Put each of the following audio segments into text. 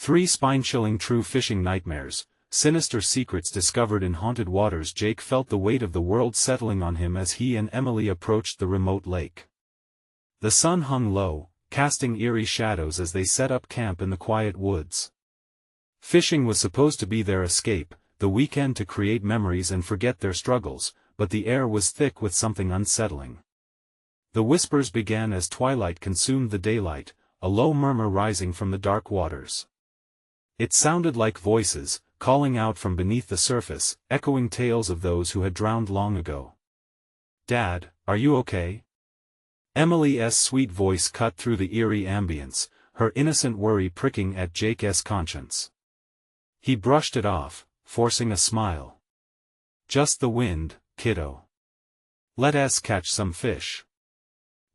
3 spine-chilling true fishing nightmares, sinister secrets discovered in haunted waters. Jake felt the weight of the world settling on him as he and Emily approached the remote lake. The sun hung low, casting eerie shadows as they set up camp in the quiet woods. Fishing was supposed to be their escape, the weekend to create memories and forget their struggles, but the air was thick with something unsettling. The whispers began as twilight consumed the daylight, a low murmur rising from the dark waters. It sounded like voices, calling out from beneath the surface, echoing tales of those who had drowned long ago. "Dad, are you okay?" Emily's sweet voice cut through the eerie ambience, her innocent worry pricking at Jake's conscience. He brushed it off, forcing a smile. "Just the wind, kiddo. Let us catch some fish."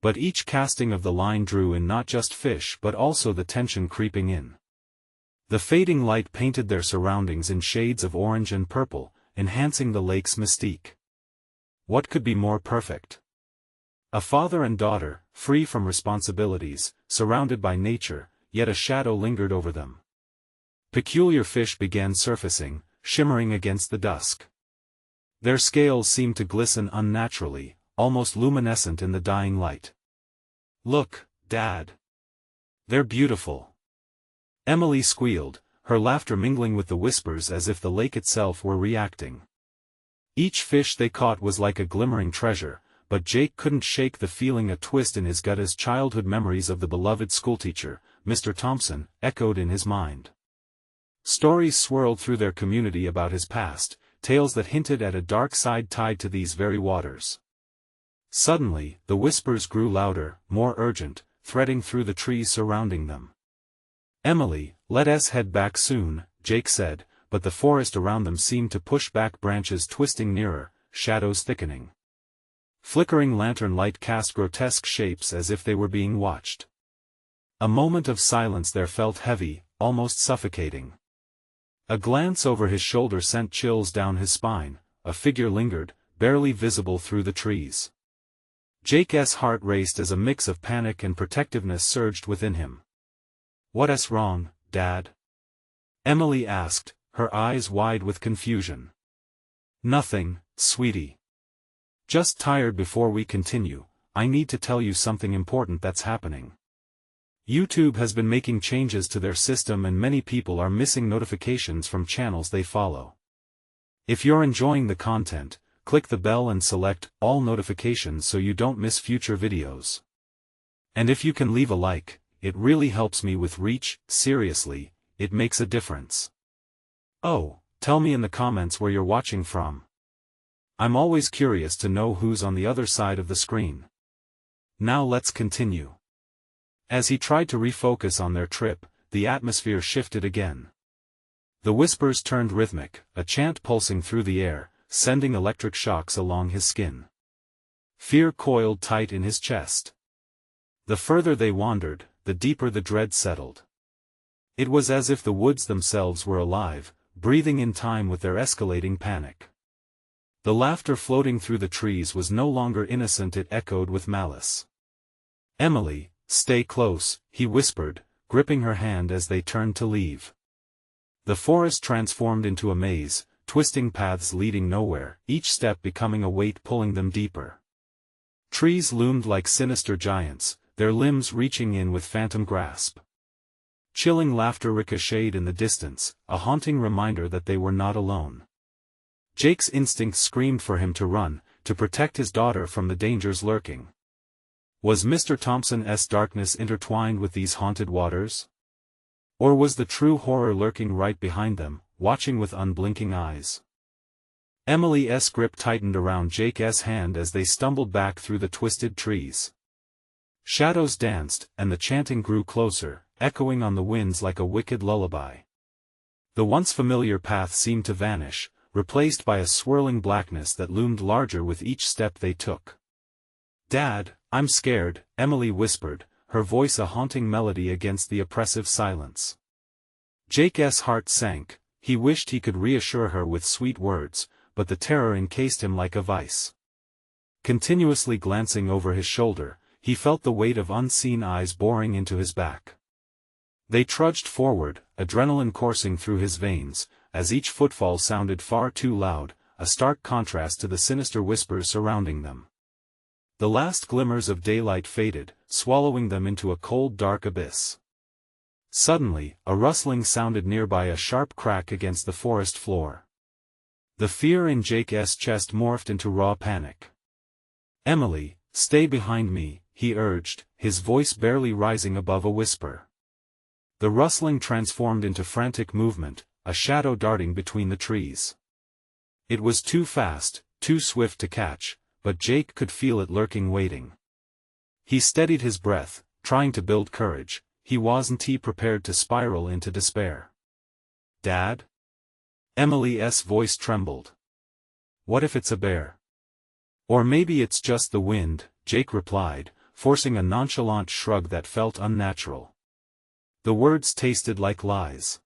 But each casting of the line drew in not just fish but also the tension creeping in. The fading light painted their surroundings in shades of orange and purple, enhancing the lake's mystique. What could be more perfect? A father and daughter, free from responsibilities, surrounded by nature, yet a shadow lingered over them. Peculiar fish began surfacing, shimmering against the dusk. Their scales seemed to glisten unnaturally, almost luminescent in the dying light. "Look, Dad. They're beautiful." Emily squealed, her laughter mingling with the whispers as if the lake itself were reacting. Each fish they caught was like a glimmering treasure, but Jake couldn't shake the feeling a twist in his gut as childhood memories of the beloved schoolteacher, Mr. Thompson, echoed in his mind. Stories swirled through their community about his past, tales that hinted at a dark side tied to these very waters. Suddenly, the whispers grew louder, more urgent, threading through the trees surrounding them. "Emily, let us head back soon," Jake said, but the forest around them seemed to push back, branches twisting nearer, shadows thickening. Flickering lantern light cast grotesque shapes as if they were being watched. A moment of silence there felt heavy, almost suffocating. A glance over his shoulder sent chills down his spine, a figure lingered, barely visible through the trees. Jake's heart raced as a mix of panic and protectiveness surged within him. "What's wrong, Dad?" Emily asked, her eyes wide with confusion. "Nothing, sweetie. Just tired. Before we continue, I need to tell you something important that's happening. YouTube has been making changes to their system and many people are missing notifications from channels they follow. If you're enjoying the content, click the bell and select all notifications so you don't miss future videos. And if you can leave a like, it really helps me with reach. Seriously, it makes a difference. Oh, tell me in the comments where you're watching from. I'm always curious to know who's on the other side of the screen. Now let's continue. As he tried to refocus on their trip, the atmosphere shifted again. The whispers turned rhythmic, a chant pulsing through the air, sending electric shocks along his skin. Fear coiled tight in his chest. The further they wandered, the deeper the dread settled. It was as if the woods themselves were alive, breathing in time with their escalating panic. The laughter floating through the trees was no longer innocent, it echoed with malice. "Emily, stay close," he whispered, gripping her hand as they turned to leave. The forest transformed into a maze, twisting paths leading nowhere, each step becoming a weight pulling them deeper. Trees loomed like sinister giants, their limbs reaching in with phantom grasp. Chilling laughter ricocheted in the distance, a haunting reminder that they were not alone. Jake's instincts screamed for him to run, to protect his daughter from the dangers lurking. Was Mr. Thompson's darkness intertwined with these haunted waters? Or was the true horror lurking right behind them, watching with unblinking eyes? Emily's grip tightened around Jake's hand as they stumbled back through the twisted trees. Shadows danced, and the chanting grew closer, echoing on the winds like a wicked lullaby. The once familiar path seemed to vanish, replaced by a swirling blackness that loomed larger with each step they took. "Dad, I'm scared," Emily whispered, her voice a haunting melody against the oppressive silence. Jake's heart sank. He wished he could reassure her with sweet words, but the terror encased him like a vice. Continuously glancing over his shoulder, he felt the weight of unseen eyes boring into his back. They trudged forward, adrenaline coursing through his veins, as each footfall sounded far too loud, a stark contrast to the sinister whispers surrounding them. The last glimmers of daylight faded, swallowing them into a cold dark abyss. Suddenly, a rustling sounded nearby, a sharp crack against the forest floor. The fear in Jake's chest morphed into raw panic. "Emily, stay behind me," he urged, his voice barely rising above a whisper. The rustling transformed into frantic movement, a shadow darting between the trees. It was too fast, too swift to catch, but Jake could feel it lurking, waiting. He steadied his breath, trying to build courage. He wasn't prepared to spiral into despair. "Dad?" Emily's voice trembled. "What if it's a bear?" "Or maybe it's just the wind," Jake replied, forcing a nonchalant shrug that felt unnatural. The words tasted like lies.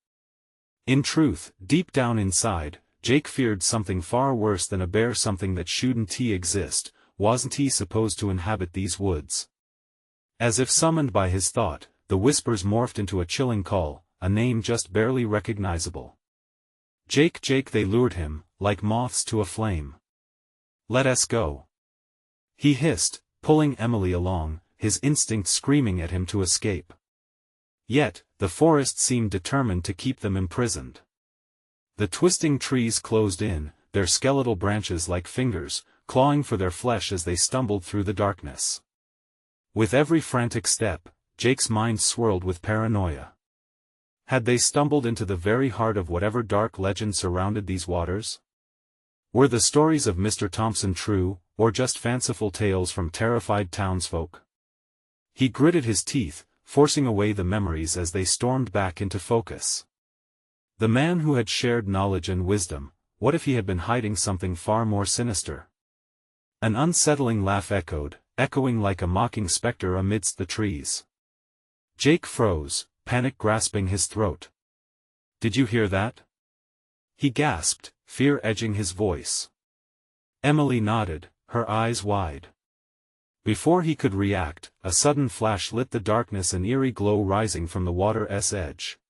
In truth, deep down inside, Jake feared something far worse than a bear, something that shouldn't exist. Wasn't he supposed to inhabit these woods? As if summoned by his thought, the whispers morphed into a chilling call, a name just barely recognizable. "Jake, Jake," they lured him, like moths to a flame. "Let us go," he hissed, pulling Emily along, his instinct screaming at him to escape. Yet, the forest seemed determined to keep them imprisoned. The twisting trees closed in, their skeletal branches like fingers, clawing for their flesh as they stumbled through the darkness. With every frantic step, Jake's mind swirled with paranoia. Had they stumbled into the very heart of whatever dark legend surrounded these waters? Were the stories of Mr. Thompson true, or just fanciful tales from terrified townsfolk? He gritted his teeth, forcing away the memories as they stormed back into focus. The man who had shared knowledge and wisdom, what if he had been hiding something far more sinister? An unsettling laugh echoing like a mocking specter amidst the trees. Jake froze, panic grasping his throat. "Did you hear that?" he gasped, fear edging his voice. Emily nodded, her eyes wide. Before he could react, a sudden flash lit the darkness, an eerie glow rising from the water's edge.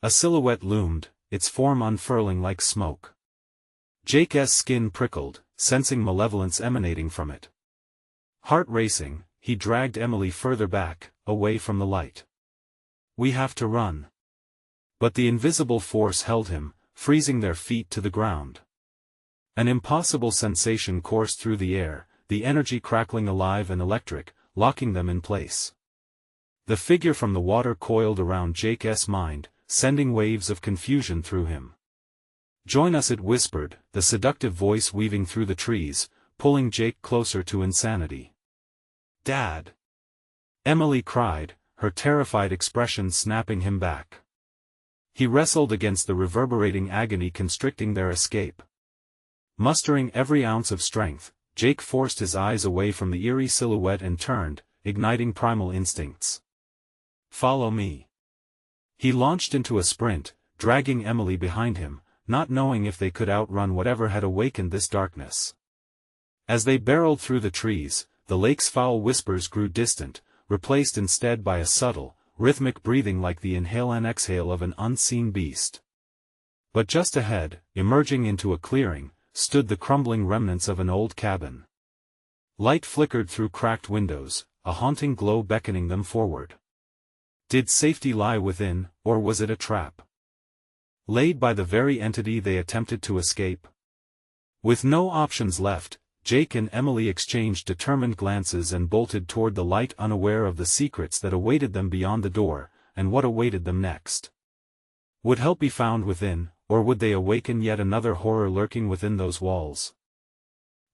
A silhouette loomed, its form unfurling like smoke. Jake's skin prickled, sensing malevolence emanating from it. Heart racing, he dragged Emily further back, away from the light. "We have to run." But the invisible force held him, freezing their feet to the ground. An impossible sensation coursed through the air, the energy crackling alive and electric, locking them in place. The figure from the water coiled around Jake's mind, sending waves of confusion through him. "Join us," it whispered, the seductive voice weaving through the trees, pulling Jake closer to insanity. "Dad!" Emily cried, her terrified expression snapping him back. He wrestled against the reverberating agony constricting their escape. Mustering every ounce of strength, Jake forced his eyes away from the eerie silhouette and turned, igniting primal instincts. "Follow me." He launched into a sprint, dragging Emily behind him, not knowing if they could outrun whatever had awakened this darkness. As they barreled through the trees, the lake's foul whispers grew distant, replaced instead by a subtle, rhythmic breathing like the inhale and exhale of an unseen beast. But just ahead, emerging into a clearing, stood the crumbling remnants of an old cabin. Light flickered through cracked windows, a haunting glow beckoning them forward. Did safety lie within, or was it a trap laid by the very entity they attempted to escape? With no options left, Jake and Emily exchanged determined glances and bolted toward the light, unaware of the secrets that awaited them beyond the door, and what awaited them next. Would help be found within, or would they awaken yet another horror lurking within those walls?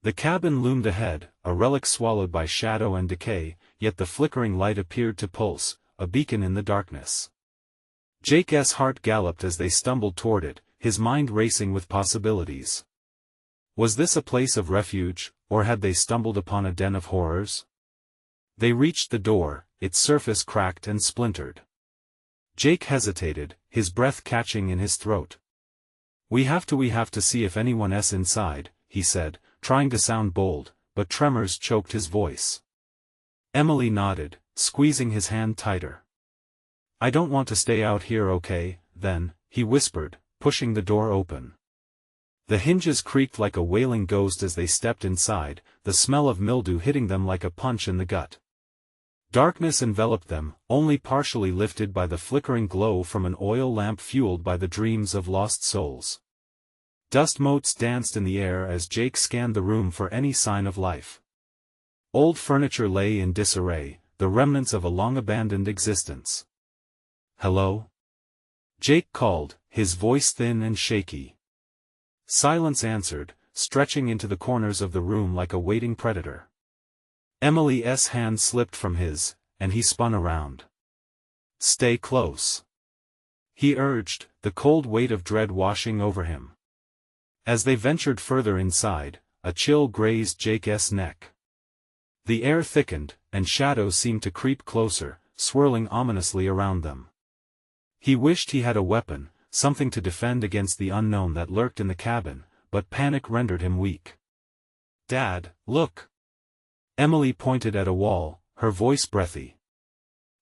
The cabin loomed ahead, a relic swallowed by shadow and decay, yet the flickering light appeared to pulse, a beacon in the darkness. Jake's heart galloped as they stumbled toward it, his mind racing with possibilities. Was this a place of refuge, or had they stumbled upon a den of horrors? They reached the door, its surface cracked and splintered. Jake hesitated, his breath catching in his throat. We have to see if anyone's inside," he said, trying to sound bold, but tremors choked his voice. Emily nodded, squeezing his hand tighter. "I don't want to stay out here, okay, then," he whispered, pushing the door open. The hinges creaked like a wailing ghost as they stepped inside, the smell of mildew hitting them like a punch in the gut. Darkness enveloped them, only partially lifted by the flickering glow from an oil lamp fueled by the dreams of lost souls. Dust motes danced in the air as Jake scanned the room for any sign of life. Old furniture lay in disarray, the remnants of a long-abandoned existence. "Hello?" Jake called, his voice thin and shaky. Silence answered, stretching into the corners of the room like a waiting predator. Emily's hand slipped from his, and he spun around. "Stay close," he urged, the cold weight of dread washing over him. As they ventured further inside, a chill grazed Jake's neck. The air thickened, and shadows seemed to creep closer, swirling ominously around them. He wished he had a weapon, something to defend against the unknown that lurked in the cabin, but panic rendered him weak. "Dad, look!" Emily pointed at a wall, her voice breathy.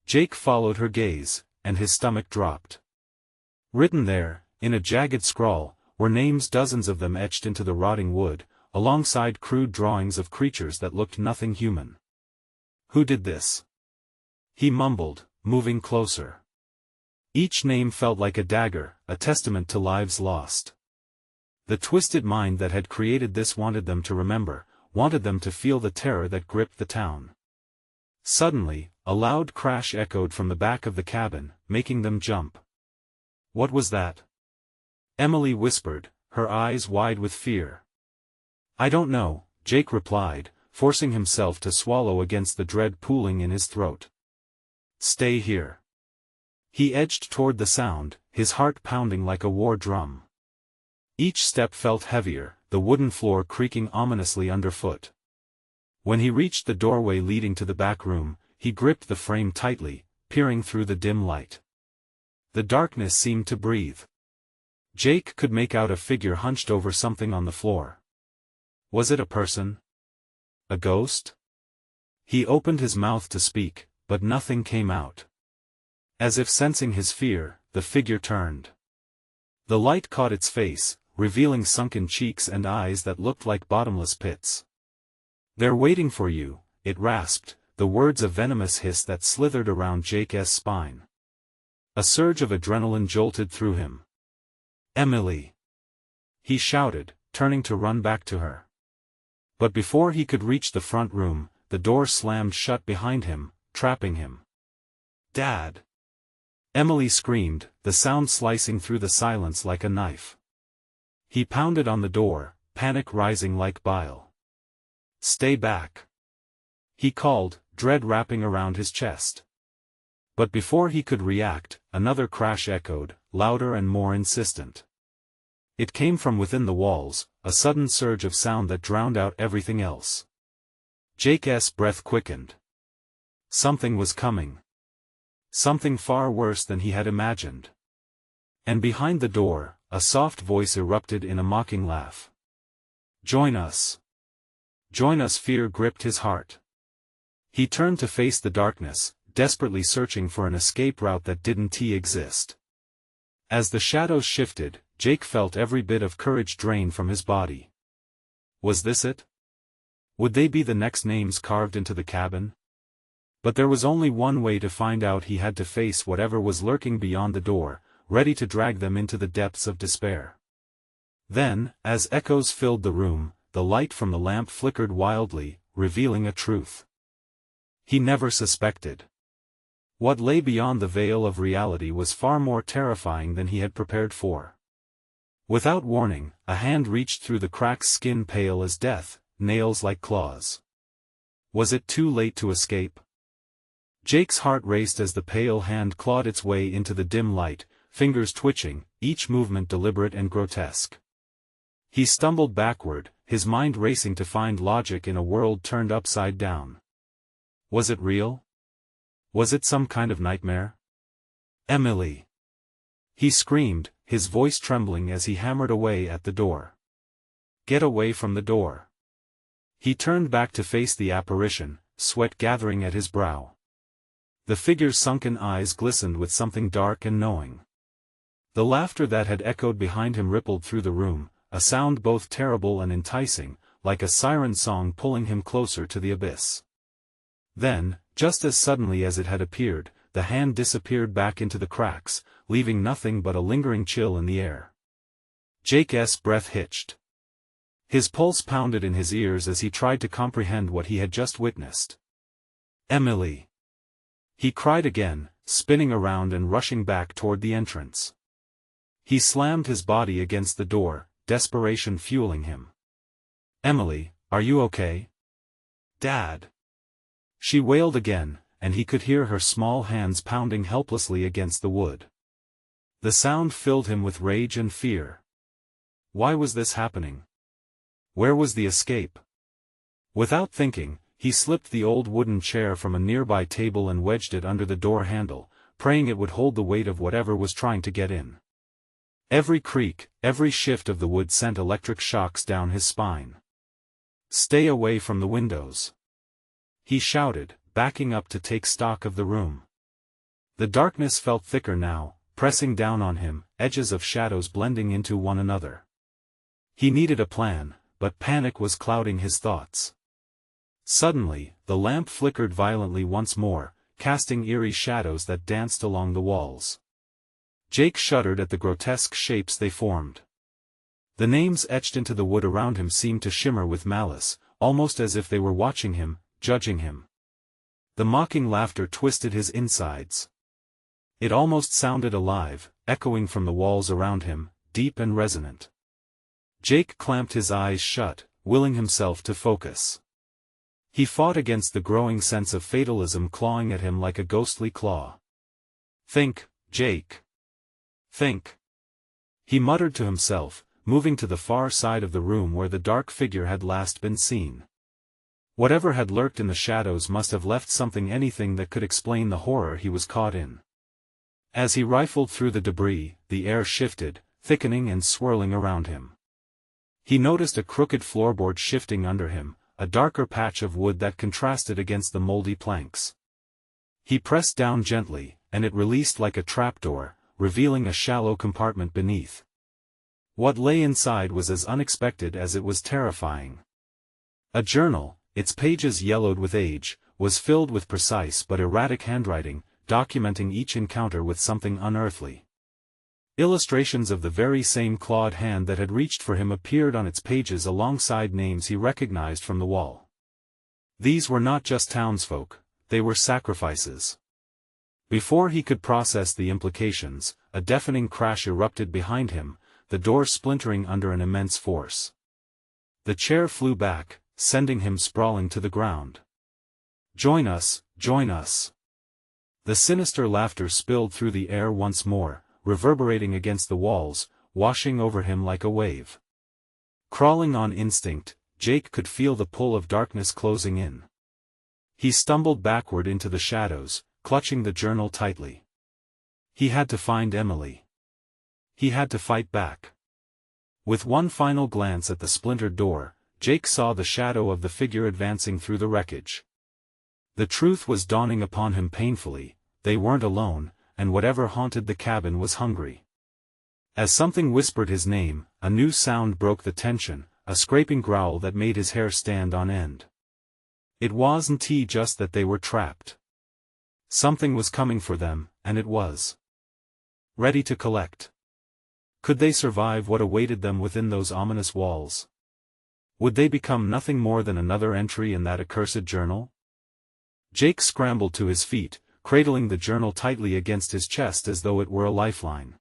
Jake followed her gaze, and his stomach dropped. Written there, in a jagged scrawl, were names, dozens of them etched into the rotting wood, alongside crude drawings of creatures that looked nothing human. "Who did this?" he mumbled, moving closer. Each name felt like a dagger, a testament to lives lost. The twisted mind that had created this wanted them to remember, wanted them to feel the terror that gripped the town. Suddenly, a loud crash echoed from the back of the cabin, making them jump. "What was that?" Emily whispered, her eyes wide with fear. "I don't know," Jake replied, forcing himself to swallow against the dread pooling in his throat. "Stay here." He edged toward the sound, his heart pounding like a war drum. Each step felt heavier, the wooden floor creaking ominously underfoot. When he reached the doorway leading to the back room, he gripped the frame tightly, peering through the dim light. The darkness seemed to breathe. Jake could make out a figure hunched over something on the floor. Was it a person? A ghost? He opened his mouth to speak, but nothing came out. As if sensing his fear, the figure turned. The light caught its face, revealing sunken cheeks and eyes that looked like bottomless pits. "They're waiting for you," it rasped, the words a venomous hiss that slithered around Jake's spine. A surge of adrenaline jolted through him. "Emily!" he shouted, turning to run back to her. But before he could reach the front room, the door slammed shut behind him, trapping him. "Dad!" Emily screamed, the sound slicing through the silence like a knife. He pounded on the door, panic rising like bile. "Stay back!" he called, dread wrapping around his chest. But before he could react, another crash echoed, louder and more insistent. It came from within the walls, a sudden surge of sound that drowned out everything else. Jake's breath quickened. Something was coming. Something far worse than he had imagined. And behind the door, a soft voice erupted in a mocking laugh. "Join us! Join us!" Fear gripped his heart. He turned to face the darkness, desperately searching for an escape route that didn't exist. As the shadows shifted, Jake felt every bit of courage drain from his body. Was this it? Would they be the next names carved into the cabin? But there was only one way to find out. He had to face whatever was lurking beyond the door, ready to drag them into the depths of despair. Then, as echoes filled the room, the light from the lamp flickered wildly, revealing a truth he never suspected. What lay beyond the veil of reality was far more terrifying than he had prepared for. Without warning, a hand reached through the cracks, skin pale as death, nails like claws. Was it too late to escape? Jake's heart raced as the pale hand clawed its way into the dim light, fingers twitching, each movement deliberate and grotesque. He stumbled backward, his mind racing to find logic in a world turned upside down. Was it real? Was it some kind of nightmare? "Emily!" he screamed, his voice trembling as he hammered away at the door. "Get away from the door!" He turned back to face the apparition, sweat gathering at his brow. The figure's sunken eyes glistened with something dark and knowing. The laughter that had echoed behind him rippled through the room, a sound both terrible and enticing, like a siren song pulling him closer to the abyss. Then, just as suddenly as it had appeared, the hand disappeared back into the cracks, leaving nothing but a lingering chill in the air. Jake's breath hitched. His pulse pounded in his ears as he tried to comprehend what he had just witnessed. "Emily!" he cried again, spinning around and rushing back toward the entrance. He slammed his body against the door, desperation fueling him. "Emily, are you okay?" "Dad!" she wailed again, and he could hear her small hands pounding helplessly against the wood. The sound filled him with rage and fear. Why was this happening? Where was the escape? Without thinking, he slipped the old wooden chair from a nearby table and wedged it under the door handle, praying it would hold the weight of whatever was trying to get in. Every creak, every shift of the wood sent electric shocks down his spine. "Stay away from the windows!" he shouted, backing up to take stock of the room. The darkness felt thicker now, pressing down on him, edges of shadows blending into one another. He needed a plan, but panic was clouding his thoughts. Suddenly, the lamp flickered violently once more, casting eerie shadows that danced along the walls. Jake shuddered at the grotesque shapes they formed. The names etched into the wood around him seemed to shimmer with malice, almost as if they were watching him, judging him. The mocking laughter twisted his insides. It almost sounded alive, echoing from the walls around him, deep and resonant. Jake clamped his eyes shut, willing himself to focus. He fought against the growing sense of fatalism clawing at him like a ghostly claw. "Think, Jake. Think," he muttered to himself, moving to the far side of the room where the dark figure had last been seen. Whatever had lurked in the shadows must have left anything that could explain the horror he was caught in. As he rifled through the debris, the air shifted, thickening and swirling around him. He noticed a crooked floorboard shifting under him, a darker patch of wood that contrasted against the moldy planks. He pressed down gently, and it released like a trapdoor, revealing a shallow compartment beneath. What lay inside was as unexpected as it was terrifying. A journal, its pages yellowed with age, was filled with precise but erratic handwriting, documenting each encounter with something unearthly. Illustrations of the very same clawed hand that had reached for him appeared on its pages alongside names he recognized from the wall. These were not just townsfolk, they were sacrifices. Before he could process the implications, a deafening crash erupted behind him, the door splintering under an immense force. The chair flew back, sending him sprawling to the ground. "Join us, join us!" The sinister laughter spilled through the air once more, reverberating against the walls, washing over him like a wave. Crawling on instinct, Jake could feel the pull of darkness closing in. He stumbled backward into the shadows, clutching the journal tightly. He had to find Emily. He had to fight back. With one final glance at the splintered door, Jake saw the shadow of the figure advancing through the wreckage. The truth was dawning upon him painfully: they weren't alone, and whatever haunted the cabin was hungry. As something whispered his name, a new sound broke the tension, a scraping growl that made his hair stand on end. It wasn't just that they were trapped. Something was coming for them, and it was ready to collect. Could they survive what awaited them within those ominous walls? Would they become nothing more than another entry in that accursed journal? Jake scrambled to his feet, cradling the journal tightly against his chest as though it were a lifeline.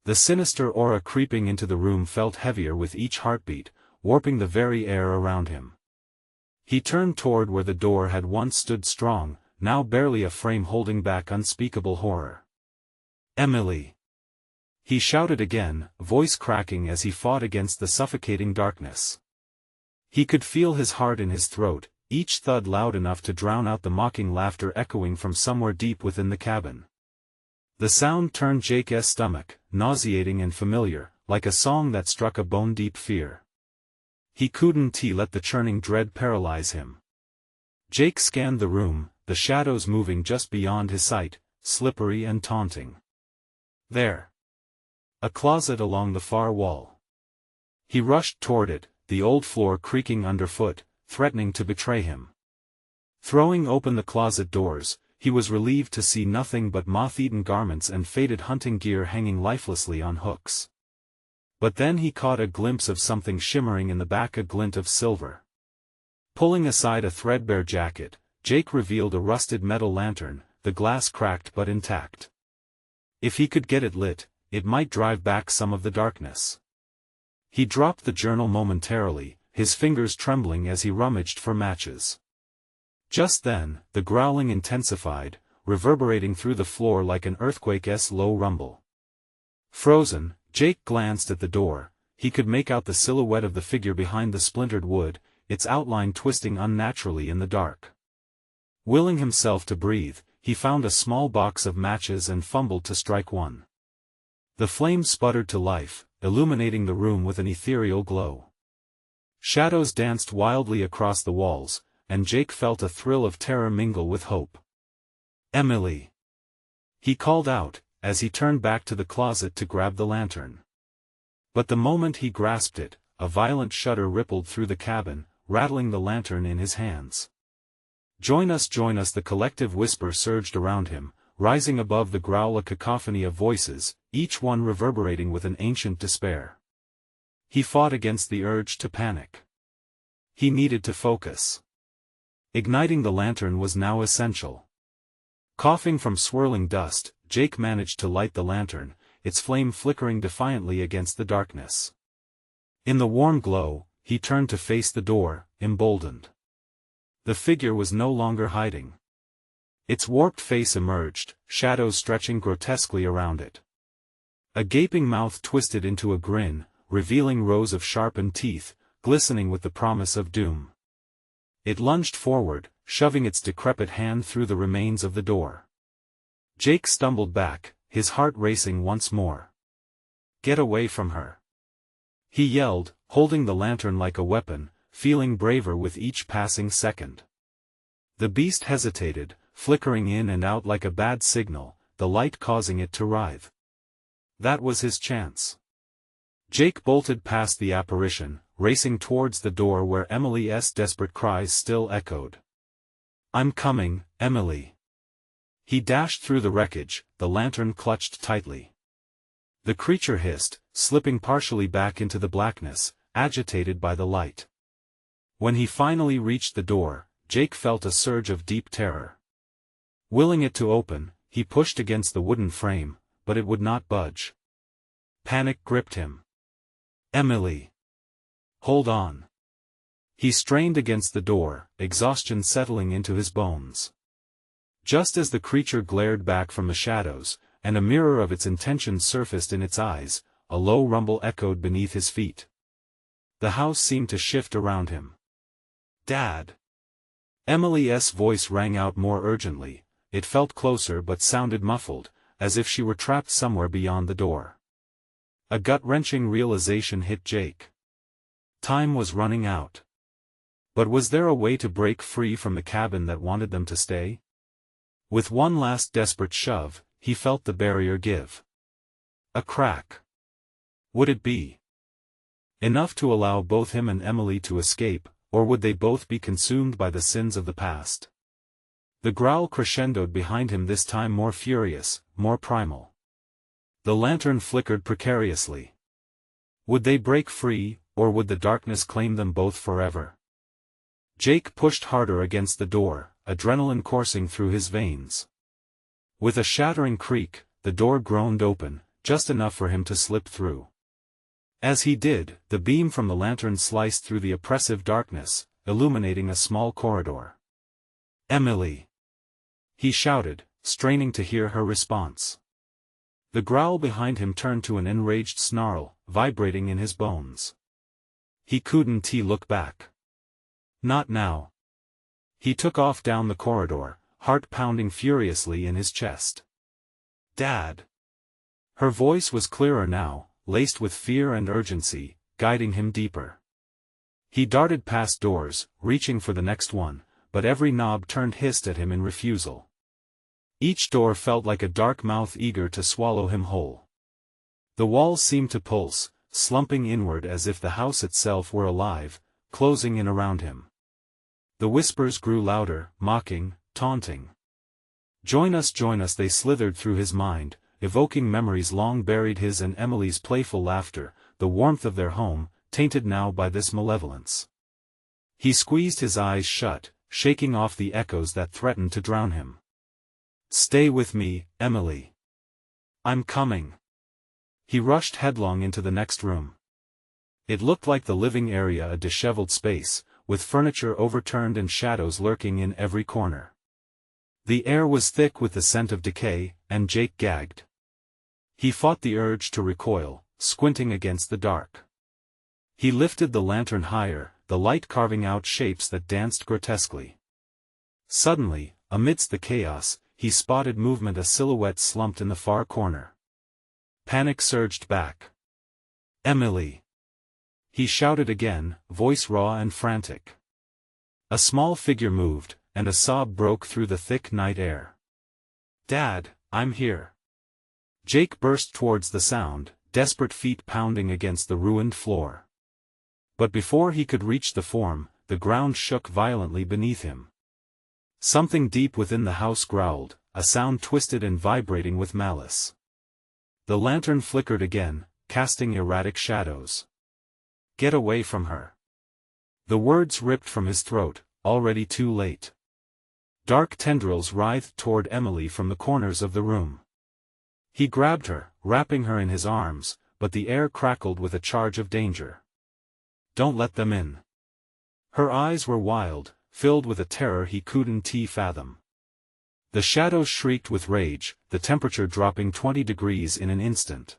The sinister aura creeping into the room felt heavier with each heartbeat, warping the very air around him. He turned toward where the door had once stood strong, now barely a frame holding back unspeakable horror. "Emily!" he shouted again, voice cracking as he fought against the suffocating darkness. He could feel his heart in his throat, each thud loud enough to drown out the mocking laughter echoing from somewhere deep within the cabin. The sound turned Jake's stomach, nauseating and familiar, like a song that struck a bone-deep fear. He couldn't let the churning dread paralyze him. Jake scanned the room, the shadows moving just beyond his sight, slippery and taunting. There! A closet along the far wall. He rushed toward it, the old floor creaking underfoot, threatening to betray him. Throwing open the closet doors, he was relieved to see nothing but moth-eaten garments and faded hunting gear hanging lifelessly on hooks. But then he caught a glimpse of something shimmering in the back, a glint of silver. Pulling aside a threadbare jacket, Jake revealed a rusted metal lantern, the glass cracked but intact. If he could get it lit, it might drive back some of the darkness. He dropped the journal momentarily, his fingers trembling as he rummaged for matches. Just then, the growling intensified, reverberating through the floor like an earthquake's low rumble. Frozen, Jake glanced at the door. He could make out the silhouette of the figure behind the splintered wood, its outline twisting unnaturally in the dark. Willing himself to breathe, he found a small box of matches and fumbled to strike one. The flame sputtered to life, illuminating the room with an ethereal glow. Shadows danced wildly across the walls, and Jake felt a thrill of terror mingle with hope. "Emily!" he called out, as he turned back to the closet to grab the lantern. But the moment he grasped it, a violent shudder rippled through the cabin, rattling the lantern in his hands. Join us, the collective whisper surged around him, rising above the growl, a cacophony of voices, each one reverberating with an ancient despair. He fought against the urge to panic. He needed to focus. Igniting the lantern was now essential. Coughing from swirling dust, Jake managed to light the lantern, its flame flickering defiantly against the darkness. In the warm glow, he turned to face the door, emboldened. The figure was no longer hiding. Its warped face emerged, shadows stretching grotesquely around it. A gaping mouth twisted into a grin, revealing rows of sharpened teeth, glistening with the promise of doom. It lunged forward, shoving its decrepit hand through the remains of the door. Jake stumbled back, his heart racing once more. "Get away from her!" he yelled, holding the lantern like a weapon, feeling braver with each passing second. The beast hesitated, flickering in and out like a bad signal, the light causing it to writhe. That was his chance. Jake bolted past the apparition, racing towards the door where Emily's desperate cries still echoed. "I'm coming, Emily!" He dashed through the wreckage, the lantern clutched tightly. The creature hissed, slipping partially back into the blackness, agitated by the light. When he finally reached the door, Jake felt a surge of deep terror. Willing it to open, he pushed against the wooden frame, but it would not budge. Panic gripped him. "Emily! Hold on!" He strained against the door, exhaustion settling into his bones. Just as the creature glared back from the shadows, and a mirror of its intentions surfaced in its eyes, a low rumble echoed beneath his feet. The house seemed to shift around him. "Dad!" Emily's voice rang out more urgently. It felt closer but sounded muffled, as if she were trapped somewhere beyond the door. A gut-wrenching realization hit Jake. Time was running out. But was there a way to break free from the cabin that wanted them to stay? With one last desperate shove, he felt the barrier give. A crack. Would it be enough to allow both him and Emily to escape, or would they both be consumed by the sins of the past? The growl crescendoed behind him, this time more furious, more primal. The lantern flickered precariously. Would they break free, or would the darkness claim them both forever? Jake pushed harder against the door, adrenaline coursing through his veins. With a shattering creak, the door groaned open, just enough for him to slip through. As he did, the beam from the lantern sliced through the oppressive darkness, illuminating a small corridor. "Emily!" he shouted, straining to hear her response. The growl behind him turned to an enraged snarl, vibrating in his bones. He couldn't look back. Not now. He took off down the corridor, heart pounding furiously in his chest. "Dad!" Her voice was clearer now, laced with fear and urgency, guiding him deeper. He darted past doors, reaching for the next one, but every knob hissed at him in refusal. Each door felt like a dark mouth eager to swallow him whole. The walls seemed to pulse, slumping inward as if the house itself were alive, closing in around him. The whispers grew louder, mocking, taunting. Join us, they slithered through his mind, evoking memories long buried, his and Emily's playful laughter, the warmth of their home, tainted now by this malevolence. He squeezed his eyes shut, shaking off the echoes that threatened to drown him. Stay with me, Emily. I'm coming. He rushed headlong into the next room. It looked like the living area, a disheveled space, with furniture overturned and shadows lurking in every corner. The air was thick with the scent of decay, and Jake gagged. He fought the urge to recoil, squinting against the dark. He lifted the lantern higher, the light carving out shapes that danced grotesquely. Suddenly, amidst the chaos, he spotted movement, a silhouette slumped in the far corner. Panic surged back. Emily! He shouted again, voice raw and frantic. A small figure moved, and a sob broke through the thick night air. Dad, I'm here. Jake burst towards the sound, desperate feet pounding against the ruined floor. But before he could reach the form, the ground shook violently beneath him. Something deep within the house growled, a sound twisted and vibrating with malice. The lantern flickered again, casting erratic shadows. Get away from her. The words ripped from his throat, already too late. Dark tendrils writhed toward Emily from the corners of the room. He grabbed her, wrapping her in his arms, but the air crackled with a charge of danger. Don't let them in. Her eyes were wild, filled with a terror he couldn't fathom. The shadows shrieked with rage, the temperature dropping 20 degrees in an instant.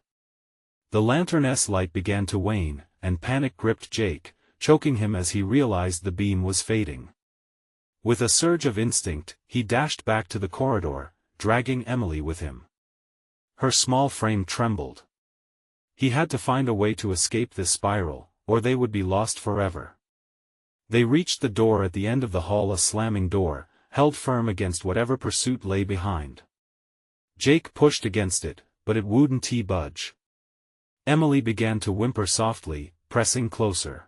The lantern's light began to wane, and panic gripped Jake, choking him as he realized the beam was fading. With a surge of instinct, he dashed back to the corridor, dragging Emily with him. Her small frame trembled. He had to find a way to escape this spiral, or they would be lost forever. They reached the door at the end of the hall, a slamming door, held firm against whatever pursuit lay behind. Jake pushed against it, but it wouldn't budge. Emily began to whimper softly, pressing closer.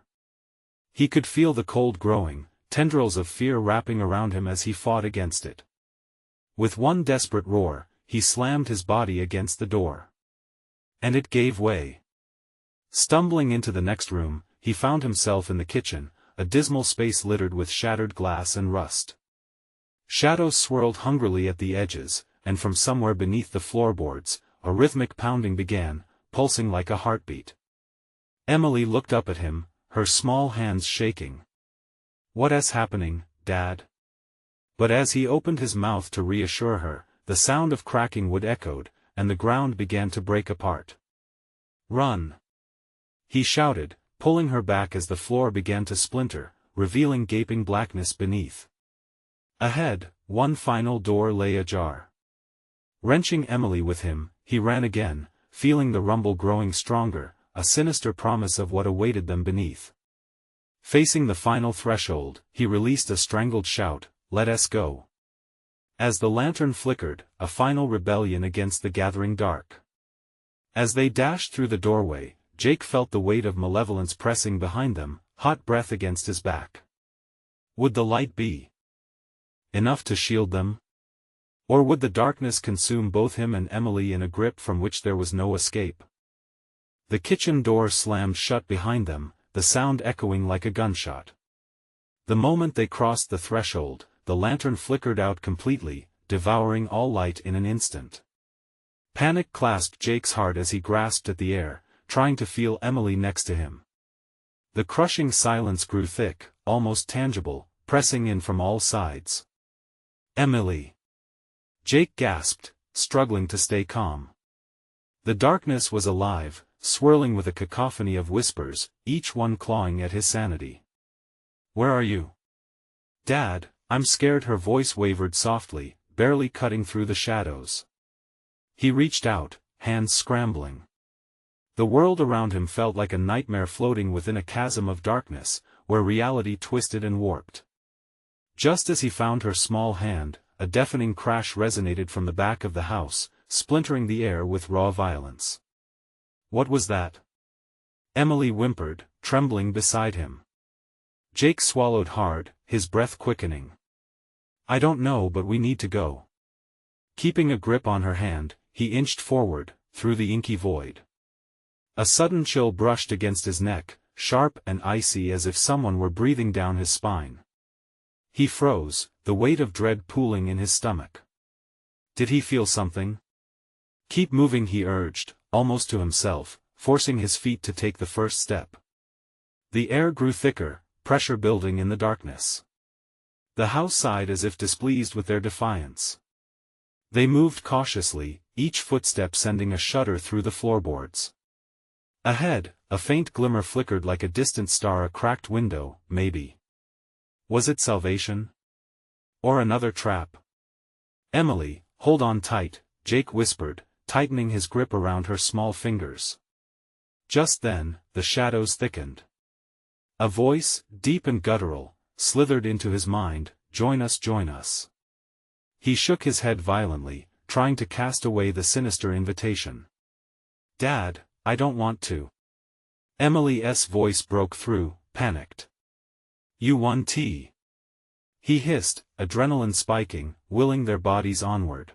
He could feel the cold growing, tendrils of fear wrapping around him as he fought against it. With one desperate roar, he slammed his body against the door. And it gave way. Stumbling into the next room, he found himself in the kitchen, a dismal space littered with shattered glass and rust. Shadows swirled hungrily at the edges, and from somewhere beneath the floorboards, a rhythmic pounding began, pulsing like a heartbeat. Emily looked up at him, her small hands shaking. What's happening, Dad? But as he opened his mouth to reassure her, the sound of cracking wood echoed, and the ground began to break apart. Run! He shouted, pulling her back as the floor began to splinter, revealing gaping blackness beneath. Ahead, one final door lay ajar. Wrenching Emily with him, he ran again, feeling the rumble growing stronger, a sinister promise of what awaited them beneath. Facing the final threshold, he released a strangled shout, "Let us go." As the lantern flickered, a final rebellion against the gathering dark. As they dashed through the doorway, Jake felt the weight of malevolence pressing behind them, hot breath against his back. Would the light be enough to shield them? Or would the darkness consume both him and Emily in a grip from which there was no escape? The kitchen door slammed shut behind them, the sound echoing like a gunshot. The moment they crossed the threshold, the lantern flickered out completely, devouring all light in an instant. Panic clasped Jake's heart as he grasped at the air, trying to feel Emily next to him. The crushing silence grew thick, almost tangible, pressing in from all sides. Emily! Jake gasped, struggling to stay calm. The darkness was alive, swirling with a cacophony of whispers, each one clawing at his sanity. Where are you? Dad, I'm scared. Her voice wavered softly, barely cutting through the shadows. He reached out, hands scrambling. The world around him felt like a nightmare floating within a chasm of darkness, where reality twisted and warped. Just as he found her small hand, a deafening crash resonated from the back of the house, splintering the air with raw violence. What was that? Emily whimpered, trembling beside him. Jake swallowed hard, his breath quickening. I don't know, but we need to go. Keeping a grip on her hand, he inched forward, through the inky void. A sudden chill brushed against his neck, sharp and icy as if someone were breathing down his spine. He froze, the weight of dread pooling in his stomach. Did he feel something? Keep moving, he urged, almost to himself, forcing his feet to take the first step. The air grew thicker, pressure building in the darkness. The house sighed as if displeased with their defiance. They moved cautiously, each footstep sending a shudder through the floorboards. Ahead, a faint glimmer flickered like a distant star, a cracked window, maybe. Was it salvation? Or another trap? Emily, hold on tight, Jake whispered, tightening his grip around her small fingers. Just then, the shadows thickened. A voice, deep and guttural, slithered into his mind, join us, join us. He shook his head violently, trying to cast away the sinister invitation. Dad, I don't want to. Emily's voice broke through, panicked. You won T. He hissed, adrenaline spiking, willing their bodies onward.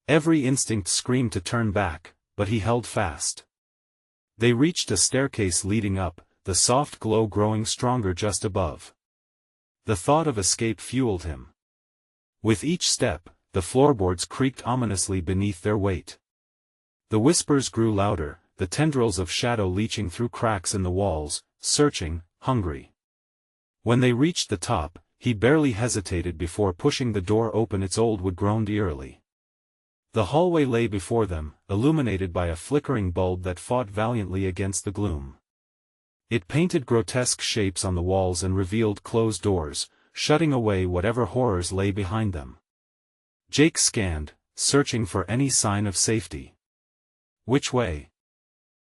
Every instinct screamed to turn back, but he held fast. They reached a staircase leading up, the soft glow growing stronger just above. The thought of escape fueled him. With each step, the floorboards creaked ominously beneath their weight. The whispers grew louder, the tendrils of shadow leaching through cracks in the walls, searching, hungry. When they reached the top, he barely hesitated before pushing the door open. Its old wood groaned eerily. The hallway lay before them, illuminated by a flickering bulb that fought valiantly against the gloom. It painted grotesque shapes on the walls and revealed closed doors, shutting away whatever horrors lay behind them. Jake scanned, searching for any sign of safety. Which way?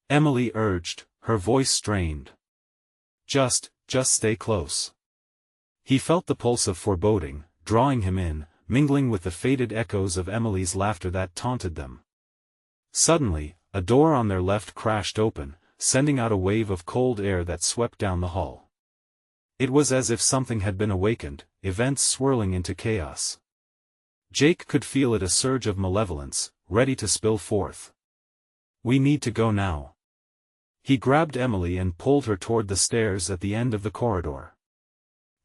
Emily urged, her voice strained. Just stay close. He felt the pulse of foreboding, drawing him in, mingling with the faded echoes of Emily's laughter that taunted them. Suddenly, a door on their left crashed open, sending out a wave of cold air that swept down the hall. It was as if something had been awakened, events swirling into chaos. Jake could feel it, a surge of malevolence, ready to spill forth. We need to go now. He grabbed Emily and pulled her toward the stairs at the end of the corridor.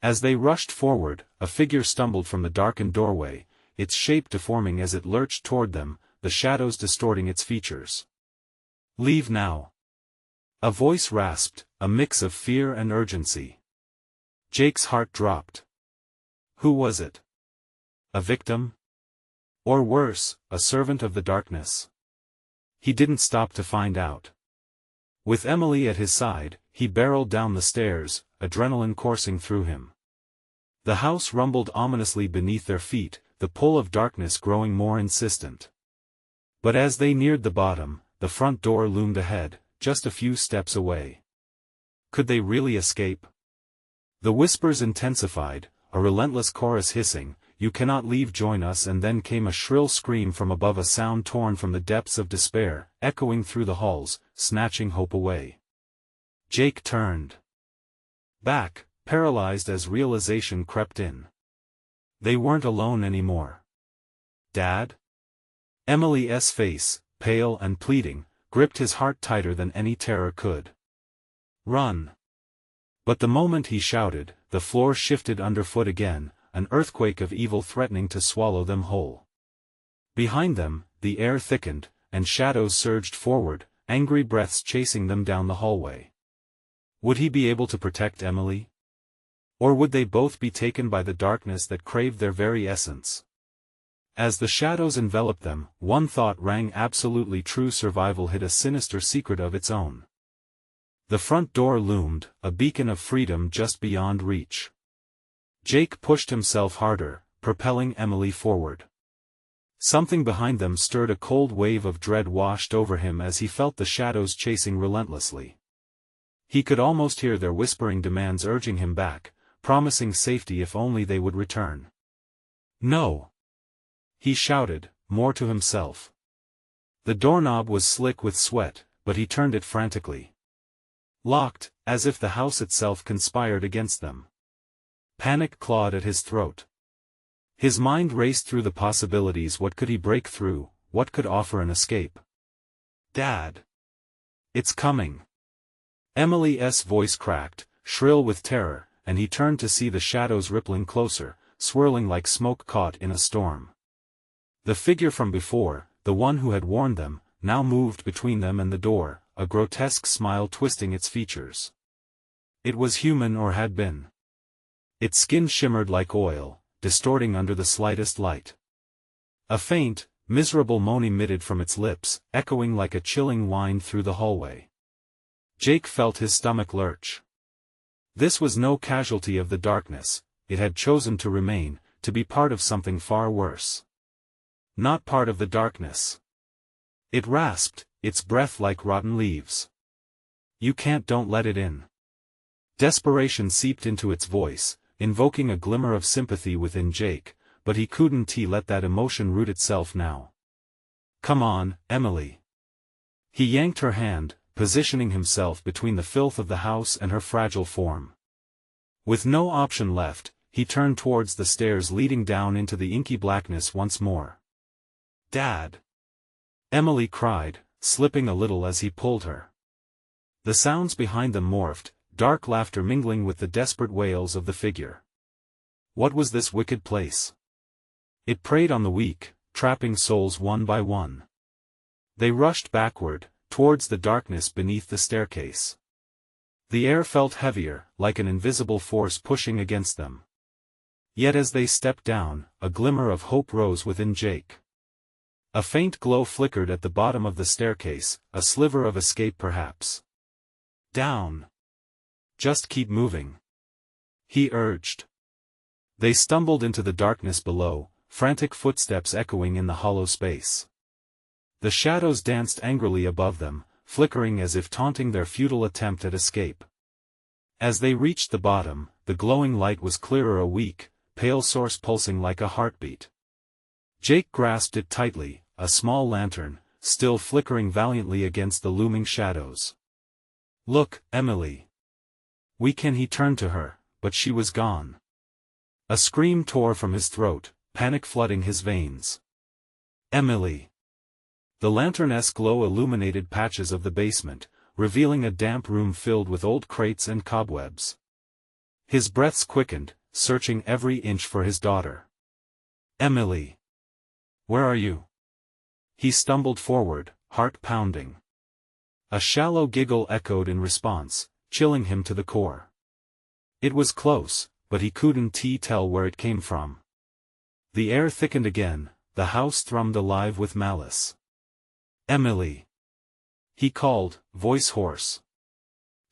As they rushed forward, a figure stumbled from the darkened doorway, its shape deforming as it lurched toward them, the shadows distorting its features. Leave now. A voice rasped, a mix of fear and urgency. Jake's heart dropped. Who was it? A victim? Or worse, a servant of the darkness? He didn't stop to find out. With Emily at his side, he barreled down the stairs, adrenaline coursing through him. The house rumbled ominously beneath their feet, the pull of darkness growing more insistent. But as they neared the bottom, the front door loomed ahead, just a few steps away. Could they really escape? The whispers intensified, a relentless chorus hissing, "You cannot leave, join us," and then came a shrill scream from above, a sound torn from the depths of despair, echoing through the halls, snatching hope away. Jake turned back, paralyzed as realization crept in. They weren't alone anymore. Dad? Emily's face, pale and pleading, gripped his heart tighter than any terror could. Run! But the moment he shouted, the floor shifted underfoot again, an earthquake of evil threatening to swallow them whole. Behind them, the air thickened, and shadows surged forward, angry breaths chasing them down the hallway. Would he be able to protect Emily? Or would they both be taken by the darkness that craved their very essence? As the shadows enveloped them, one thought rang absolutely true: survival hid a sinister secret of its own. The front door loomed, a beacon of freedom just beyond reach. Jake pushed himself harder, propelling Emily forward. Something behind them stirred, a cold wave of dread washed over him as he felt the shadows chasing relentlessly. He could almost hear their whispering demands urging him back, promising safety if only they would return. "No!" he shouted, more to himself. The doorknob was slick with sweat, but he turned it frantically. Locked, as if the house itself conspired against them. Panic clawed at his throat. His mind raced through the possibilities. What could he break through, what could offer an escape? "Dad! It's coming!" Emily's voice cracked, shrill with terror, and he turned to see the shadows rippling closer, swirling like smoke caught in a storm. The figure from before, the one who had warned them, now moved between them and the door, a grotesque smile twisting its features. It was human, or had been. Its skin shimmered like oil, distorting under the slightest light. A faint, miserable moan emitted from its lips, echoing like a chilling whine through the hallway. Jake felt his stomach lurch. This was no casualty of the darkness, it had chosen to remain, to be part of something far worse. Not part of the darkness. It rasped, its breath like rotten leaves. "You can't, don't let it in." Desperation seeped into its voice, invoking a glimmer of sympathy within Jake, but he couldn't let that emotion root itself now. "Come on, Emily." He yanked her hand, positioning himself between the filth of the house and her fragile form. With no option left, he turned towards the stairs leading down into the inky blackness once more. "Dad!" Emily cried, slipping a little as he pulled her. The sounds behind them morphed, dark laughter mingling with the desperate wails of the figure. What was this wicked place? It preyed on the weak, trapping souls one by one. They rushed backward, towards the darkness beneath the staircase. The air felt heavier, like an invisible force pushing against them. Yet as they stepped down, a glimmer of hope rose within Jake. A faint glow flickered at the bottom of the staircase, a sliver of escape perhaps. "Down! Just keep moving," he urged. They stumbled into the darkness below, frantic footsteps echoing in the hollow space. The shadows danced angrily above them, flickering as if taunting their futile attempt at escape. As they reached the bottom, the glowing light was clearer, a weak, pale source pulsing like a heartbeat. Jake grasped it tightly, a small lantern, still flickering valiantly against the looming shadows. "Look, Emily. We can." He turned to her, but she was gone. A scream tore from his throat, panic flooding his veins. "Emily!" The lantern's glow illuminated patches of the basement, revealing a damp room filled with old crates and cobwebs. His breaths quickened, searching every inch for his daughter. "Emily! Where are you?" He stumbled forward, heart pounding. A shallow giggle echoed in response, chilling him to the core. It was close, but he couldn't tell where it came from. The air thickened again, the house thrummed alive with malice. "Emily!" he called, voice hoarse.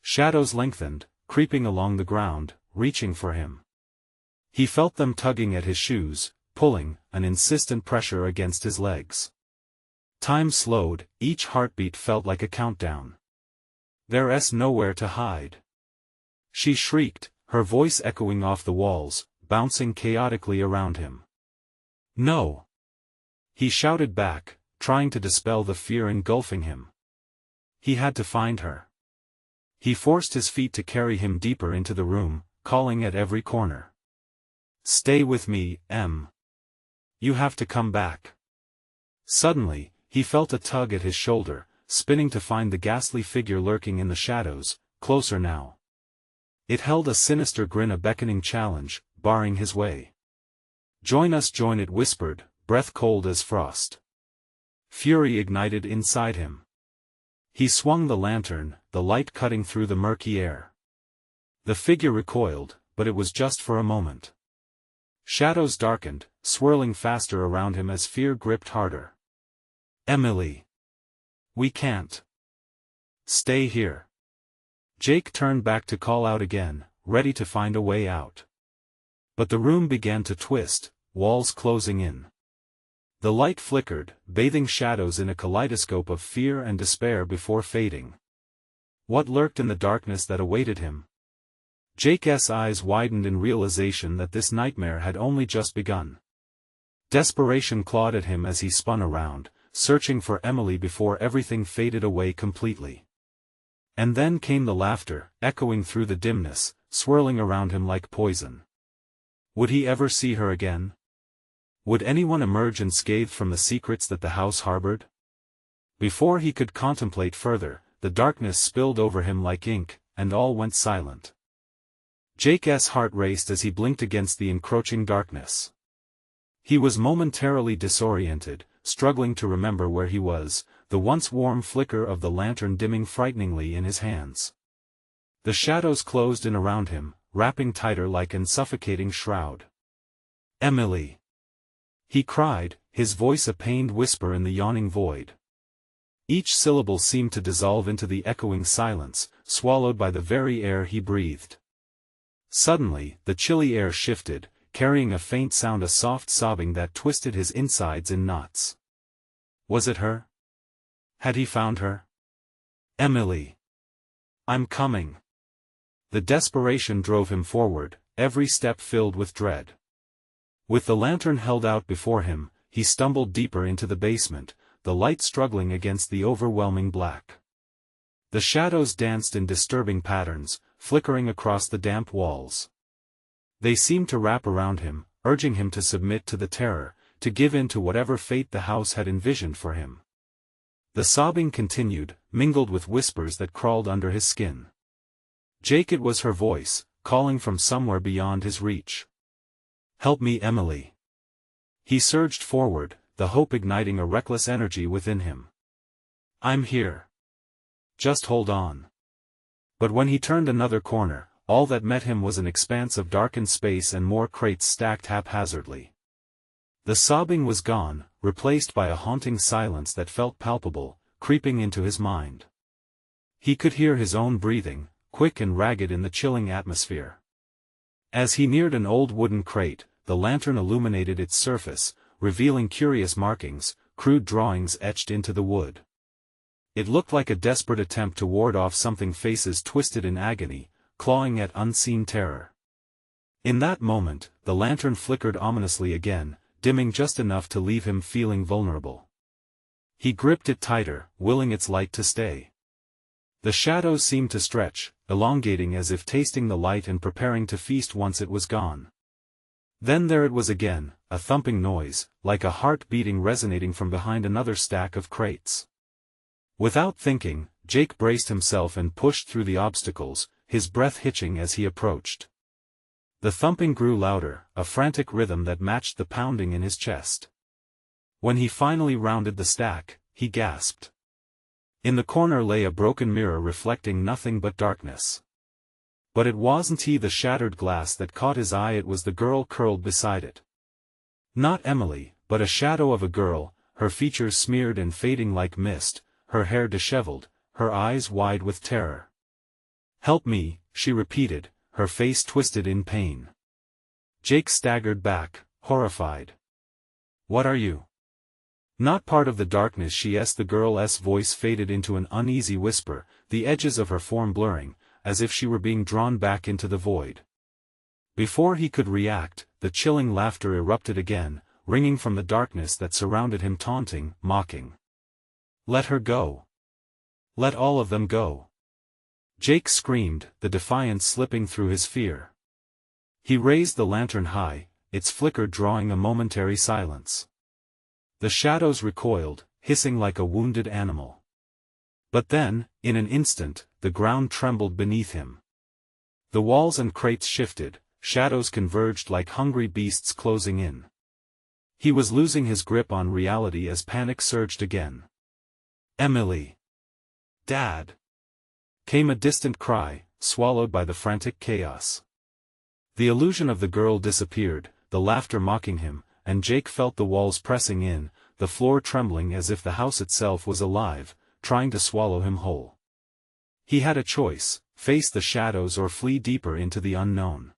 Shadows lengthened, creeping along the ground, reaching for him. He felt them tugging at his shoes, pulling, an insistent pressure against his legs. Time slowed, each heartbeat felt like a countdown. There's nowhere to hide. She shrieked, her voice echoing off the walls, bouncing chaotically around him. "No!" he shouted back, trying to dispel the fear engulfing him. He had to find her. He forced his feet to carry him deeper into the room, calling at every corner. "Stay with me, Em. You have to come back." Suddenly, he felt a tug at his shoulder, spinning to find the ghastly figure lurking in the shadows, closer now. It held a sinister grin, a beckoning challenge, barring his way. "Join us," it whispered, breath cold as frost. Fury ignited inside him. He swung the lantern, the light cutting through the murky air. The figure recoiled, but it was just for a moment. Shadows darkened, swirling faster around him as fear gripped harder. "Emily! We can't. Stay here." Jake turned back to call out again, ready to find a way out. But the room began to twist, walls closing in. The light flickered, bathing shadows in a kaleidoscope of fear and despair before fading. What lurked in the darkness that awaited him? Jake's eyes widened in realization that this nightmare had only just begun. Desperation clawed at him as he spun around, searching for Emily before everything faded away completely. And then came the laughter, echoing through the dimness, swirling around him like poison. Would he ever see her again? Would anyone emerge unscathed from the secrets that the house harbored? Before he could contemplate further, the darkness spilled over him like ink, and all went silent. Jake's heart raced as he blinked against the encroaching darkness. He was momentarily disoriented, struggling to remember where he was, the once warm flicker of the lantern dimming frighteningly in his hands. The shadows closed in around him, wrapping tighter like an suffocating shroud. "Emily!" he cried, his voice a pained whisper in the yawning void. Each syllable seemed to dissolve into the echoing silence, swallowed by the very air he breathed. Suddenly, the chilly air shifted, carrying a faint sound, a soft sobbing that twisted his insides in knots. Was it her? Had he found her? "Emily! I'm coming!" The desperation drove him forward, every step filled with dread. With the lantern held out before him, he stumbled deeper into the basement, the light struggling against the overwhelming black. The shadows danced in disturbing patterns, flickering across the damp walls. They seemed to wrap around him, urging him to submit to the terror, to give in to whatever fate the house had envisioned for him. The sobbing continued, mingled with whispers that crawled under his skin. Jake, it was her voice, calling from somewhere beyond his reach. "Help me, Emily!" He surged forward, the hope igniting a reckless energy within him. "I'm here. Just hold on." But when he turned another corner, all that met him was an expanse of darkened space and more crates stacked haphazardly. The sobbing was gone, replaced by a haunting silence that felt palpable, creeping into his mind. He could hear his own breathing, quick and ragged in the chilling atmosphere. As he neared an old wooden crate, the lantern illuminated its surface, revealing curious markings, crude drawings etched into the wood. It looked like a desperate attempt to ward off something, faces twisted in agony, clawing at unseen terror. In that moment, the lantern flickered ominously again, dimming just enough to leave him feeling vulnerable. He gripped it tighter, willing its light to stay. The shadows seemed to stretch, elongating as if tasting the light and preparing to feast once it was gone. Then there it was again, a thumping noise, like a heart beating, resonating from behind another stack of crates. Without thinking, Jake braced himself and pushed through the obstacles, his breath hitching as he approached. The thumping grew louder, a frantic rhythm that matched the pounding in his chest. When he finally rounded the stack, he gasped. In the corner lay a broken mirror reflecting nothing but darkness. But it wasn't the shattered glass that caught his eye, it was the girl curled beside it. Not Emily, but a shadow of a girl, her features smeared and fading like mist, her hair disheveled, her eyes wide with terror. "Help me," she repeated, her face twisted in pain. Jake staggered back, horrified. "What are you?" "Not part of the darkness," she asked. The girl's voice faded into an uneasy whisper, the edges of her form blurring, as if she were being drawn back into the void. Before he could react, the chilling laughter erupted again, ringing from the darkness that surrounded him, taunting, mocking. "Let her go. Let all of them go." Jake screamed, the defiance slipping through his fear. He raised the lantern high, its flicker drawing a momentary silence. The shadows recoiled, hissing like a wounded animal. But then, in an instant, the ground trembled beneath him. The walls and crates shifted, shadows converged like hungry beasts closing in. He was losing his grip on reality as panic surged again. "Emily! Dad!" came a distant cry, swallowed by the frantic chaos. The illusion of the girl disappeared, the laughter mocking him, and Jake felt the walls pressing in, the floor trembling as if the house itself was alive, trying to swallow him whole. He had a choice: face the shadows or flee deeper into the unknown.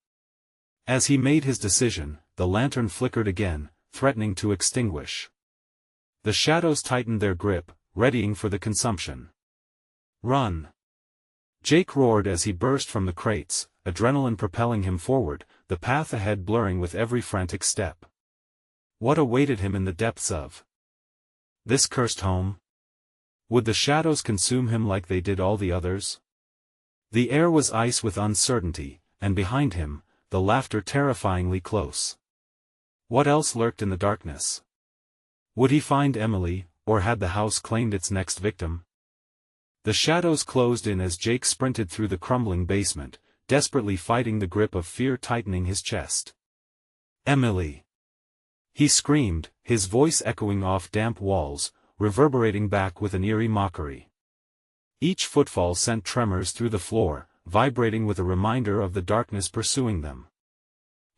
As he made his decision, the lantern flickered again, threatening to extinguish. The shadows tightened their grip, readying for the consumption. "Run!" Jake roared as he burst from the crates, adrenaline propelling him forward, the path ahead blurring with every frantic step. What awaited him in the depths of this cursed home? Would the shadows consume him like they did all the others? The air was ice with uncertainty, and behind him, the laughter terrifyingly close. What else lurked in the darkness? Would he find Emily, or had the house claimed its next victim? The shadows closed in as Jake sprinted through the crumbling basement, desperately fighting the grip of fear tightening his chest. Emily! He screamed, his voice echoing off damp walls, reverberating back with an eerie mockery. Each footfall sent tremors through the floor, vibrating with a reminder of the darkness pursuing them.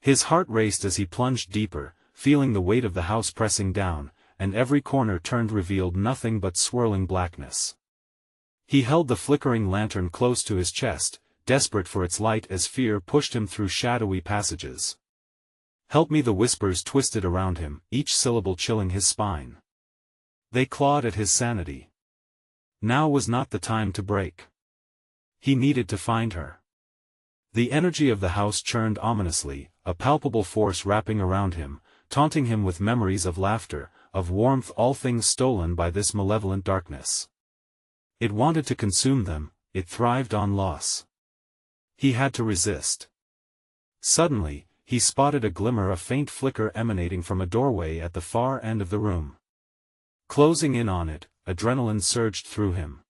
His heart raced as he plunged deeper, feeling the weight of the house pressing down, and every corner turned revealed nothing but swirling blackness. He held the flickering lantern close to his chest, desperate for its light as fear pushed him through shadowy passages. "Help me!" The whispers twisted around him, each syllable chilling his spine. They clawed at his sanity. Now was not the time to break. He needed to find her. The energy of the house churned ominously, a palpable force wrapping around him, taunting him with memories of laughter, of warmth, all things stolen by this malevolent darkness. It wanted to consume them, it thrived on loss. He had to resist. Suddenly, he spotted a glimmer, a faint flicker emanating from a doorway at the far end of the room. Closing in on it, adrenaline surged through him.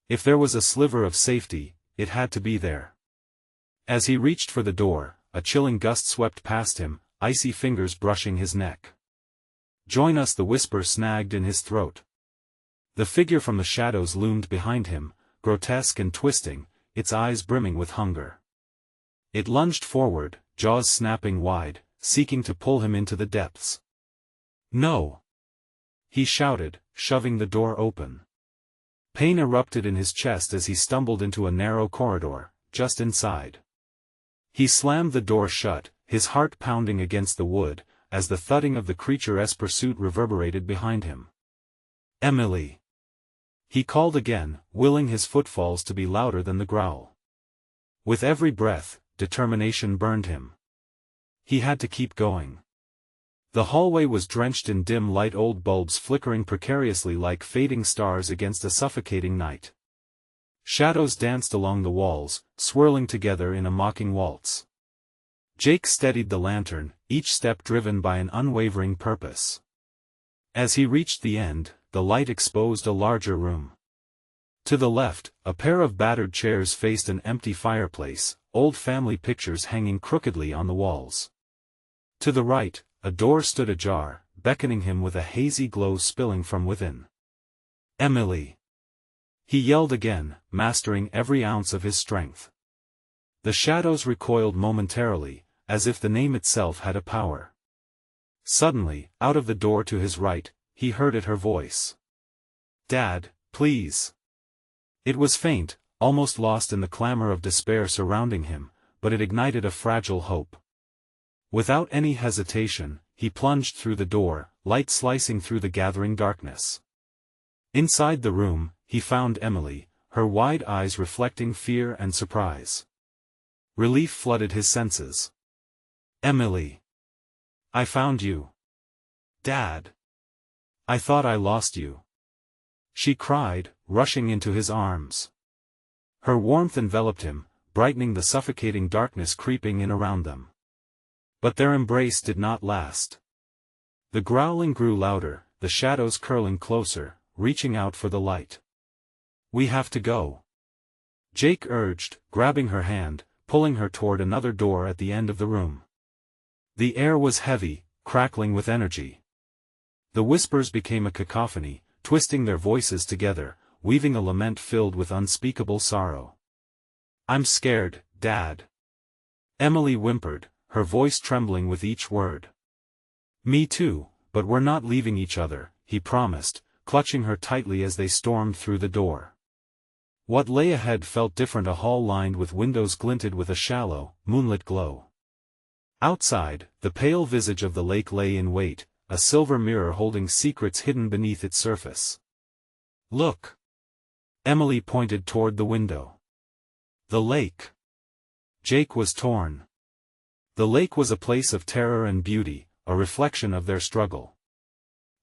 If there was a sliver of safety, it had to be there. As he reached for the door, a chilling gust swept past him, icy fingers brushing his neck. "Join us!" the whisper snagged in his throat. The figure from the shadows loomed behind him, grotesque and twisting, its eyes brimming with hunger. It lunged forward, jaws snapping wide, seeking to pull him into the depths. "No!" he shouted, shoving the door open. Pain erupted in his chest as he stumbled into a narrow corridor, just inside. He slammed the door shut, his heart pounding against the wood, as the thudding of the creature's pursuit reverberated behind him. "Emily!" he called again, willing his footfalls to be louder than the growl. With every breath, determination burned him. He had to keep going. The hallway was drenched in dim light, old bulbs flickering precariously like fading stars against a suffocating night. Shadows danced along the walls, swirling together in a mocking waltz. Jake steadied the lantern, each step driven by an unwavering purpose. As he reached the end, the light exposed a larger room. To the left, a pair of battered chairs faced an empty fireplace, old family pictures hanging crookedly on the walls. To the right, a door stood ajar, beckoning him with a hazy glow spilling from within. "Emily!" he yelled again, mastering every ounce of his strength. The shadows recoiled momentarily, as if the name itself had a power. Suddenly, out of the door to his right, he heard her voice. "Dad, please." It was faint, almost lost in the clamor of despair surrounding him, but it ignited a fragile hope. Without any hesitation, he plunged through the door, light slicing through the gathering darkness. Inside the room, he found Emily, her wide eyes reflecting fear and surprise. Relief flooded his senses. "Emily! I found you. Dad! I thought I lost you," she cried, rushing into his arms. Her warmth enveloped him, brightening the suffocating darkness creeping in around them. But their embrace did not last. The growling grew louder, the shadows curling closer, reaching out for the light. "We have to go," Jake urged, grabbing her hand, pulling her toward another door at the end of the room. The air was heavy, crackling with energy. The whispers became a cacophony, twisting their voices together, weaving a lament filled with unspeakable sorrow. "I'm scared, Dad," Emily whimpered, her voice trembling with each word. "Me too, but we're not leaving each other," he promised, clutching her tightly as they stormed through the door. What lay ahead felt different. A hall lined with windows glinted with a shallow, moonlit glow. Outside, the pale visage of the lake lay in wait, a silver mirror holding secrets hidden beneath its surface. "Look!" Emily pointed toward the window. The lake. Jake was torn. The lake was a place of terror and beauty, a reflection of their struggle.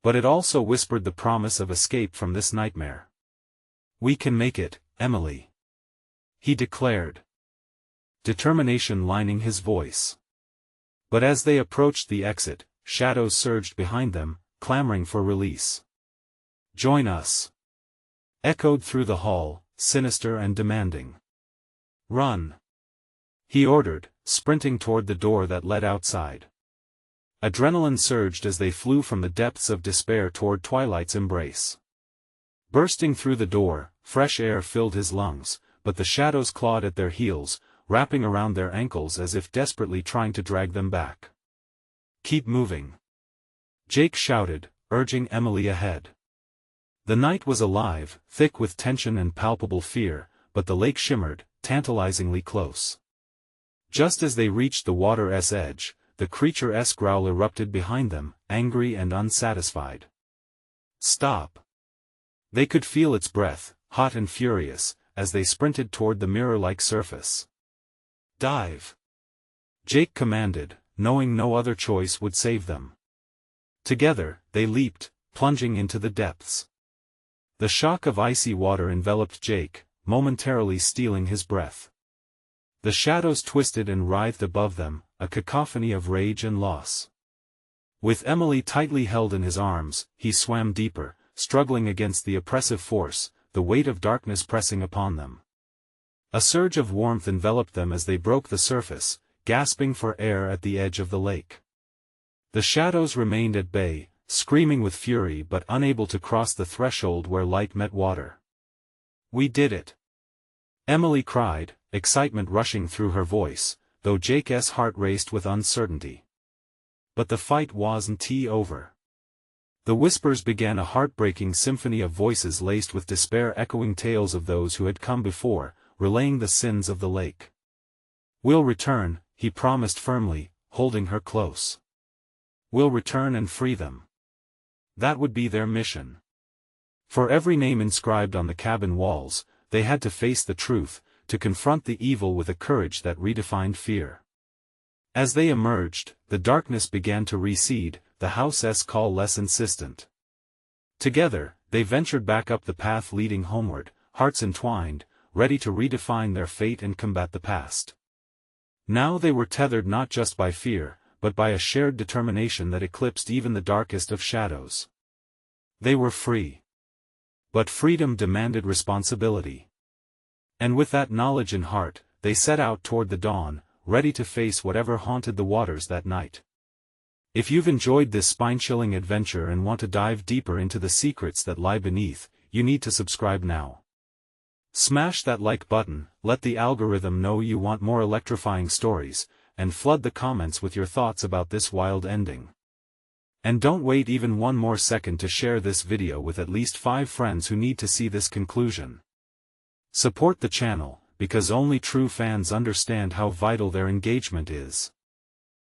But it also whispered the promise of escape from this nightmare. "We can make it, Emily," he declared, determination lining his voice. But as they approached the exit, shadows surged behind them, clamoring for release. "Join us," echoed through the hall, sinister and demanding. "Run," he ordered, sprinting toward the door that led outside. Adrenaline surged as they flew from the depths of despair toward Twilight's embrace. Bursting through the door, fresh air filled his lungs, but the shadows clawed at their heels, wrapping around their ankles as if desperately trying to drag them back. "Keep moving," Jake shouted, urging Emily ahead. The night was alive, thick with tension and palpable fear, but the lake shimmered, tantalizingly close. Just as they reached the water's edge, the creature's growl erupted behind them, angry and unsatisfied. "Stop!" They could feel its breath, hot and furious, as they sprinted toward the mirror-like surface. "Dive!" Jake commanded, knowing no other choice would save them. Together, they leaped, plunging into the depths. The shock of icy water enveloped Jake, momentarily stealing his breath. The shadows twisted and writhed above them, a cacophony of rage and loss. With Emily tightly held in his arms, he swam deeper, struggling against the oppressive force, the weight of darkness pressing upon them. A surge of warmth enveloped them as they broke the surface, gasping for air at the edge of the lake. The shadows remained at bay, screaming with fury but unable to cross the threshold where light met water. "We did it!" Emily cried, excitement rushing through her voice, though Jake's heart raced with uncertainty. But the fight wasn't over. The whispers began a heartbreaking symphony of voices laced with despair, echoing tales of those who had come before, relaying the sins of the lake. "We'll return," he promised firmly, holding her close. "We'll return and free them." That would be their mission. For every name inscribed on the cabin walls, they had to face the truth, to confront the evil with a courage that redefined fear. As they emerged, the darkness began to recede, the house's call less insistent. Together, they ventured back up the path leading homeward, hearts entwined, ready to redefine their fate and combat the past. Now they were tethered not just by fear, but by a shared determination that eclipsed even the darkest of shadows. They were free. But freedom demanded responsibility. And with that knowledge in heart, they set out toward the dawn, ready to face whatever haunted the waters that night. If you've enjoyed this spine-chilling adventure and want to dive deeper into the secrets that lie beneath, you need to subscribe now. Smash that like button, let the algorithm know you want more electrifying stories, and flood the comments with your thoughts about this wild ending. And don't wait even one more second to share this video with at least 5 friends who need to see this conclusion. Support the channel, because only true fans understand how vital their engagement is.